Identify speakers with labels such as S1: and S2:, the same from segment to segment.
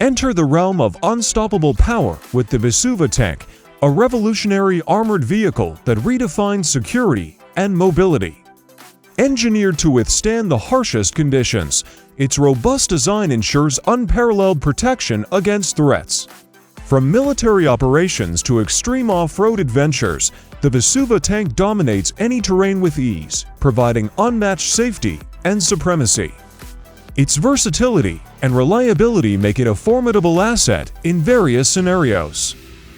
S1: Enter the realm of unstoppable power with the Visuva Tank, a revolutionary armored vehicle that redefines security and mobility. Engineered to withstand the harshest conditions, its robust design ensures unparalleled protection against threats. From military operations to extreme off-road adventures, the Visuva Tank dominates any terrain with ease, providing unmatched safety and supremacy. Its versatility and reliability make it a formidable asset in various scenarios,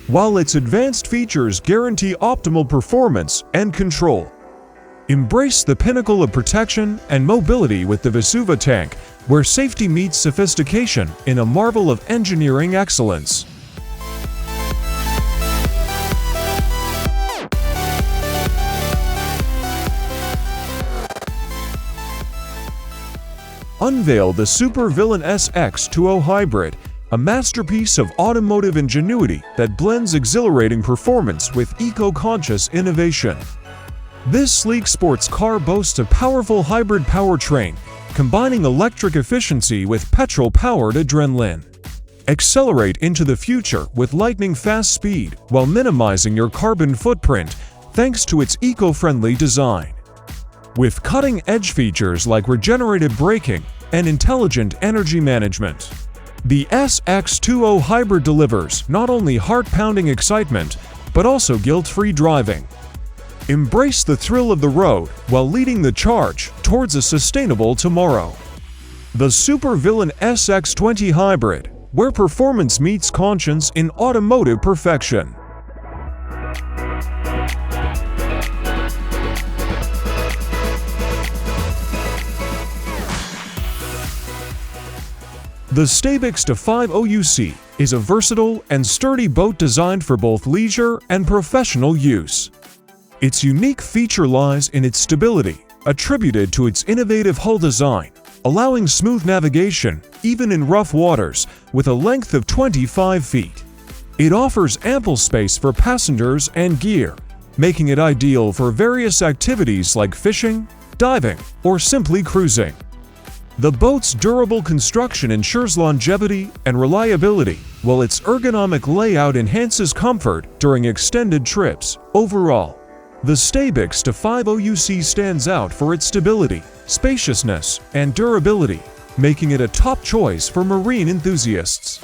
S1: while its advanced features guarantee optimal performance and control. Embrace the pinnacle of protection and mobility with the Visuva Tank, where safety meets sophistication in a marvel of engineering excellence. Unveil the Supervillain H2O Hybrid, a masterpiece of automotive ingenuity that blends exhilarating performance with eco-conscious innovation. This sleek sports car boasts a powerful hybrid powertrain, combining electric efficiency with petrol-powered adrenaline. Accelerate into the future with lightning-fast speed while minimizing your carbon footprint thanks to its eco-friendly design. With cutting-edge features like regenerative braking and intelligent energy management, the H2O Hybrid delivers not only heart-pounding excitement, but also guilt-free driving. Embrace the thrill of the road while leading the charge towards a sustainable tomorrow. The Supervillain SX20 Hybrid, where performance meets conscience in automotive perfection. The StabiX D50UC is a versatile and sturdy boat designed for both leisure and professional use. Its unique feature lies in its stability, attributed to its innovative hull design, allowing smooth navigation even in rough waters with a length of 25 feet. It offers ample space for passengers and gear, making it ideal for various activities like fishing, diving, or simply cruising. The boat's durable construction ensures longevity and reliability, while its ergonomic layout enhances comfort during extended trips. Overall, the StabiX D50UC stands out for its stability, spaciousness, and durability, making it a top choice for marine enthusiasts.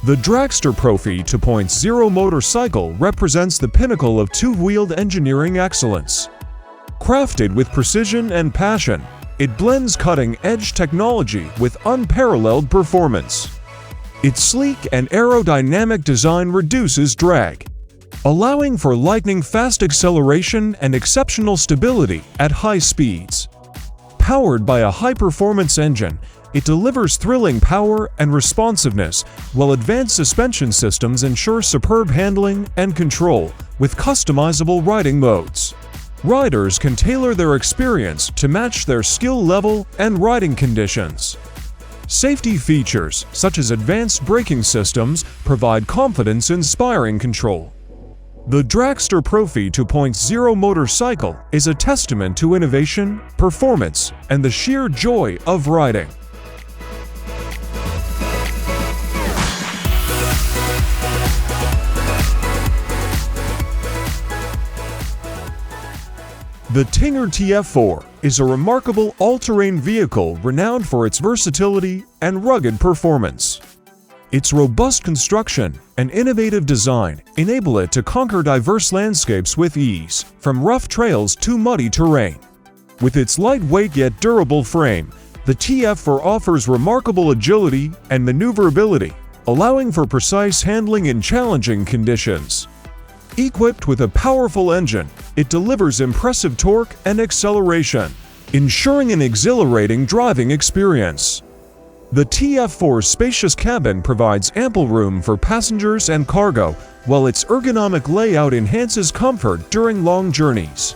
S1: The DraXter Profi 2.0 motorcycle represents the pinnacle of two-wheeled engineering excellence. Crafted with precision and passion, it blends cutting-edge technology with unparalleled performance. Its sleek and aerodynamic design reduces drag, allowing for lightning-fast acceleration and exceptional stability at high speeds. Powered by a high-performance engine, it delivers thrilling power and responsiveness, while advanced suspension systems ensure superb handling and control with customizable riding modes. Riders can tailor their experience to match their skill level and riding conditions. Safety features such as advanced braking systems provide confidence-inspiring control. The DraXter Profi 2.0 motorcycle is a testament to innovation, performance, and the sheer joy of riding. The TINGER TF4 is a remarkable all-terrain vehicle renowned for its versatility and rugged performance. Its robust construction and innovative design enable it to conquer diverse landscapes with ease, from rough trails to muddy terrain. With its lightweight yet durable frame, the TF4 offers remarkable agility and maneuverability, allowing for precise handling in challenging conditions. Equipped with a powerful engine, it delivers impressive torque and acceleration, ensuring an exhilarating driving experience. The TF4's spacious cabin provides ample room for passengers and cargo, while its ergonomic layout enhances comfort during long journeys.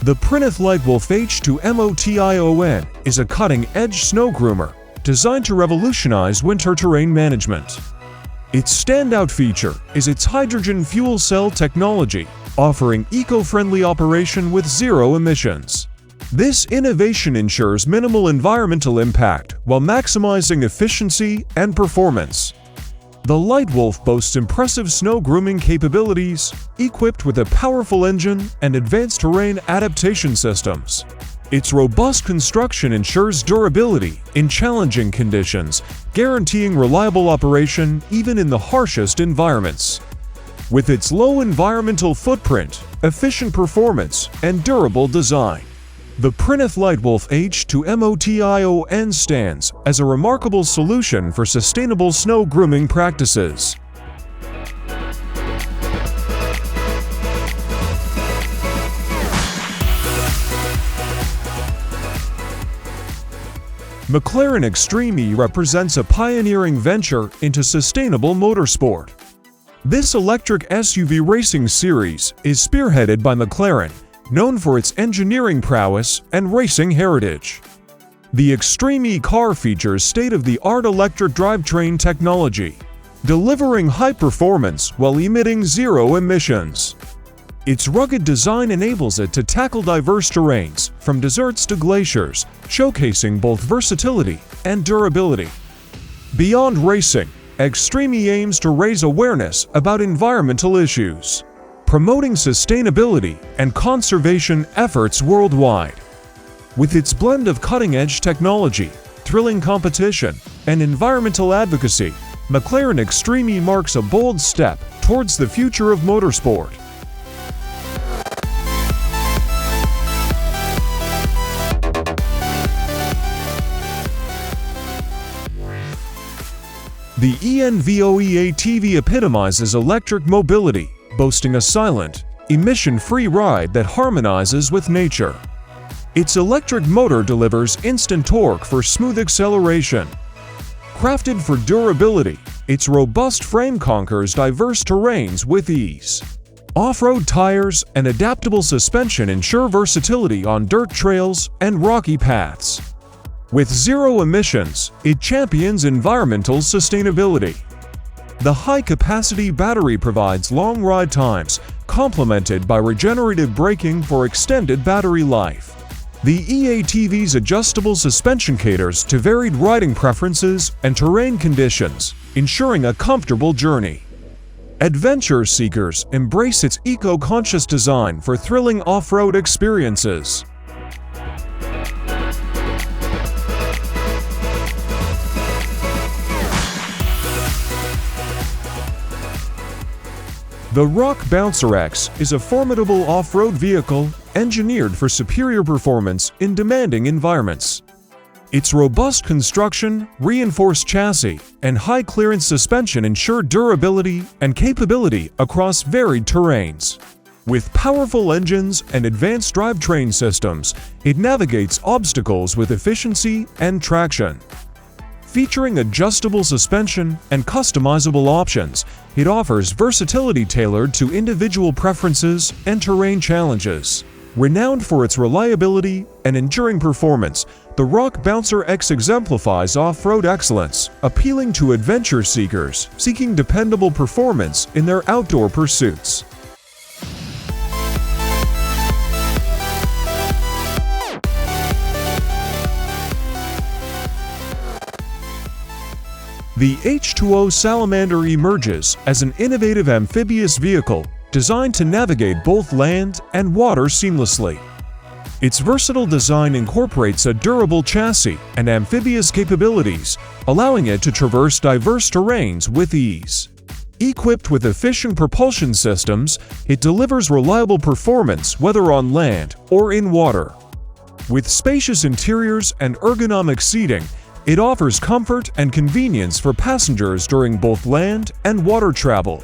S1: The PRINOTH LEITWOLF H2O is a cutting-edge snow groomer designed to revolutionize winter terrain management. Its standout feature is its hydrogen fuel cell technology, offering eco-friendly operation with zero emissions. This innovation ensures minimal environmental impact while maximizing efficiency and performance. The LEITWOLF boasts impressive snow grooming capabilities, equipped with a powerful engine and advanced terrain adaptation systems. Its robust construction ensures durability in challenging conditions, guaranteeing reliable operation even in the harshest environments. With its low environmental footprint, efficient performance, and durable design, the PRINOTH LEITWOLF H2O stands as a remarkable solution for sustainable snow grooming practices. McLaren Extreme E represents a pioneering venture into sustainable motorsport. This electric SUV racing series is spearheaded by McLaren, known for its engineering prowess and racing heritage. The Extreme E car features state-of-the-art electric drivetrain technology, delivering high performance while emitting zero emissions. Its rugged design enables it to tackle diverse terrains, from deserts to glaciers, showcasing both versatility and durability. Beyond racing, Extreme E aims to raise awareness about environmental issues, promoting sustainability and conservation efforts worldwide. With its blend of cutting-edge technology, thrilling competition, and environmental advocacy, McLaren Extreme E marks a bold step towards the future of motorsport. The ENVO e-ATV epitomizes electric mobility, boasting a silent, emission-free ride that harmonizes with nature. Its electric motor delivers instant torque for smooth acceleration. Crafted for durability, its robust frame conquers diverse terrains with ease. Off-road tires and adaptable suspension ensure versatility on dirt trails and rocky paths. With zero emissions, it champions environmental sustainability. The high-capacity battery provides long ride times, complemented by regenerative braking for extended battery life. The e-ATV's adjustable suspension caters to varied riding preferences and terrain conditions, ensuring a comfortable journey. Adventure seekers embrace its eco-conscious design for thrilling off-road experiences. The ROC Bouncer X is a formidable off-road vehicle engineered for superior performance in demanding environments. Its robust construction, reinforced chassis, and high-clearance suspension ensure durability and capability across varied terrains. With powerful engines and advanced drivetrain systems, it navigates obstacles with efficiency and traction. Featuring adjustable suspension and customizable options, it offers versatility tailored to individual preferences and terrain challenges. Renowned for its reliability and enduring performance, the ROC Bouncer X exemplifies off-road excellence, appealing to adventure seekers seeking dependable performance in their outdoor pursuits. The H2O Salamander emerges as an innovative amphibious vehicle designed to navigate both land and water seamlessly. Its versatile design incorporates a durable chassis and amphibious capabilities, allowing it to traverse diverse terrains with ease. Equipped with efficient propulsion systems, it delivers reliable performance whether on land or in water. With spacious interiors and ergonomic seating, it offers comfort and convenience for passengers during both land and water travel.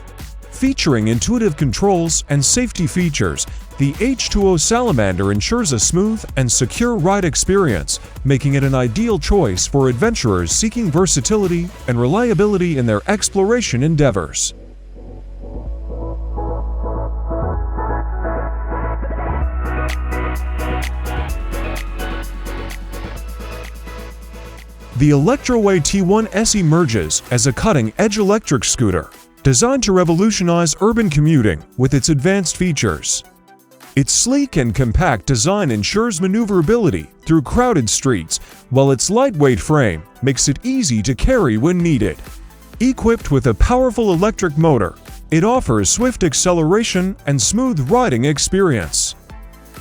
S1: Featuring intuitive controls and safety features, the H2O Salamander ensures a smooth and secure ride experience, making it an ideal choice for adventurers seeking versatility and reliability in their exploration endeavors. The ELECTROWAY T1S emerges as a cutting-edge electric scooter designed to revolutionize urban commuting with its advanced features. Its sleek and compact design ensures maneuverability through crowded streets, while its lightweight frame makes it easy to carry when needed. Equipped with a powerful electric motor, it offers swift acceleration and smooth riding experience.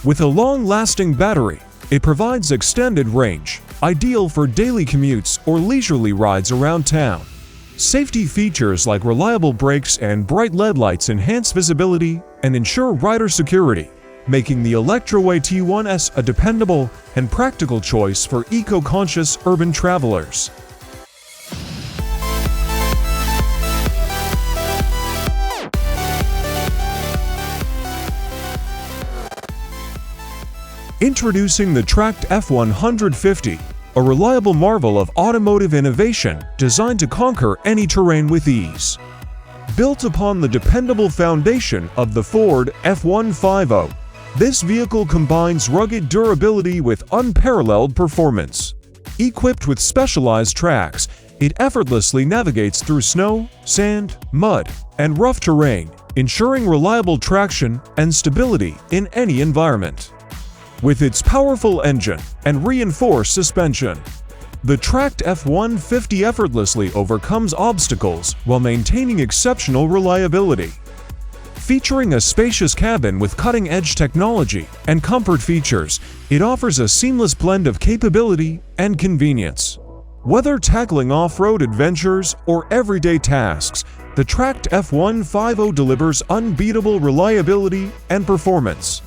S1: With a long-lasting battery, it provides extended range, ideal for daily commutes or leisurely rides around town. Safety features like reliable brakes and bright LED lights enhance visibility and ensure rider security, making the ELECTROWAY T1S a dependable and practical choice for eco-conscious urban travelers. Introducing the DRACT F150, a reliable marvel of automotive innovation designed to conquer any terrain with ease. Built upon the dependable foundation of the Ford F-150, this vehicle combines rugged durability with unparalleled performance. Equipped with specialized tracks, it effortlessly navigates through snow, sand, mud, and rough terrain, ensuring reliable traction and stability in any environment. With its powerful engine and reinforced suspension, the DRACT F150 effortlessly overcomes obstacles while maintaining exceptional reliability. Featuring a spacious cabin with cutting-edge technology and comfort features, it offers a seamless blend of capability and convenience. Whether tackling off-road adventures or everyday tasks, the DRACT F150 delivers unbeatable reliability and performance.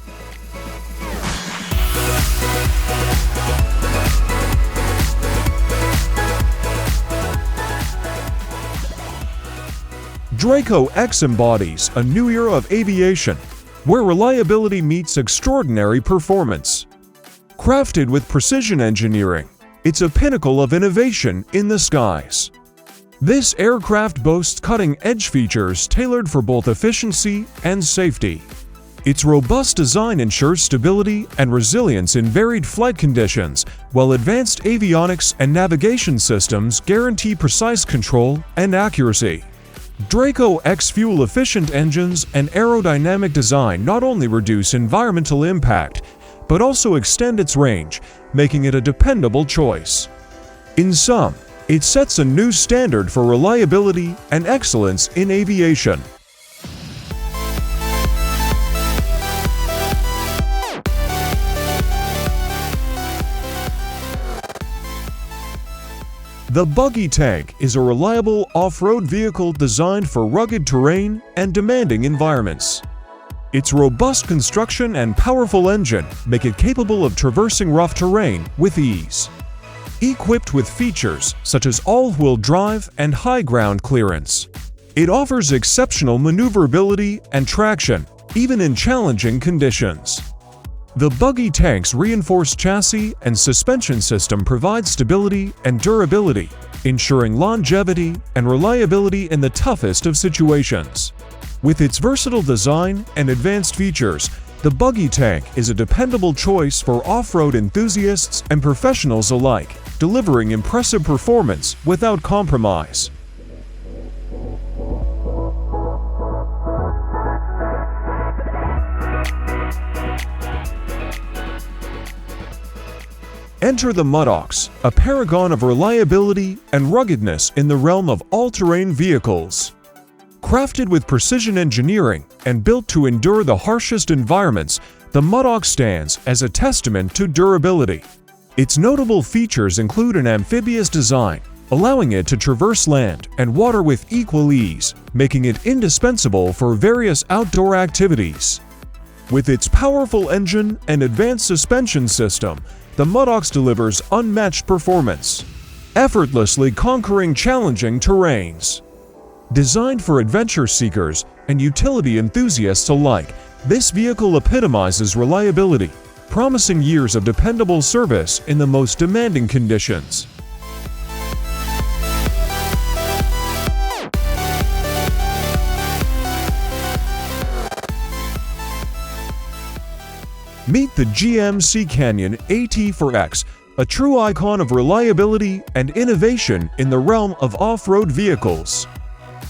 S1: DRACO X embodies a new era of aviation, where reliability meets extraordinary performance. Crafted with precision engineering, it's a pinnacle of innovation in the skies. This aircraft boasts cutting-edge features tailored for both efficiency and safety. Its robust design ensures stability and resilience in varied flight conditions, while advanced avionics and navigation systems guarantee precise control and accuracy. DRACO X fuel-efficient engines and aerodynamic design not only reduce environmental impact, but also extend its range, making it a dependable choice. In sum, it sets a new standard for reliability and excellence in aviation. The Buggy Tank is a reliable off-road vehicle designed for rugged terrain and demanding environments. Its robust construction and powerful engine make it capable of traversing rough terrain with ease. Equipped with features such as all-wheel drive and high ground clearance, it offers exceptional maneuverability and traction, even in challenging conditions. The Buggy Tank's reinforced chassis and suspension system provide stability and durability, ensuring longevity and reliability in the toughest of situations. With its versatile design and advanced features, the Buggy Tank is a dependable choice for off-road enthusiasts and professionals alike, delivering impressive performance without compromise. Enter the MUDOX, a paragon of reliability and ruggedness in the realm of all-terrain vehicles. Crafted with precision engineering and built to endure the harshest environments, the MUDOX stands as a testament to durability. Its notable features include an amphibious design, allowing it to traverse land and water with equal ease, making it indispensable for various outdoor activities. With its powerful engine and advanced suspension system, the MUDOX delivers unmatched performance, effortlessly conquering challenging terrains. Designed for adventure seekers and utility enthusiasts alike, this vehicle epitomizes reliability, promising years of dependable service in the most demanding conditions. Meet the GMC Canyon AT4X, a true icon of reliability and innovation in the realm of off-road vehicles.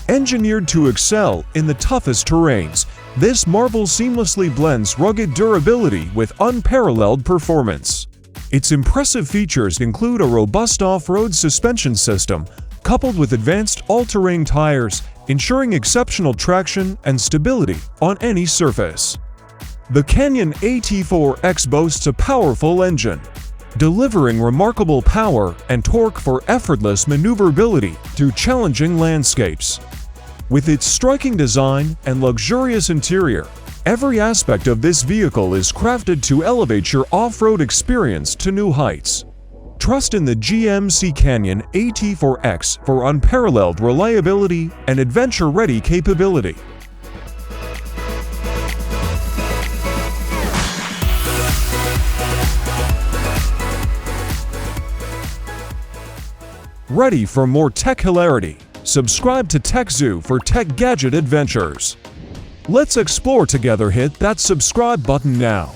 S1: Engineered to excel in the toughest terrains, this marvel seamlessly blends rugged durability with unparalleled performance. Its impressive features include a robust off-road suspension system, coupled with advanced all-terrain tires, ensuring exceptional traction and stability on any surface. The Canyon AT4X boasts a powerful engine, delivering remarkable power and torque for effortless maneuverability through challenging landscapes. With its striking design and luxurious interior, every aspect of this vehicle is crafted to elevate your off-road experience to new heights. Trust in the GMC Canyon AT4X for unparalleled reliability and adventure-ready capability. Ready for more tech hilarity? Subscribe to TechZoo for tech gadget adventures. Let's explore together. Hit that subscribe button now.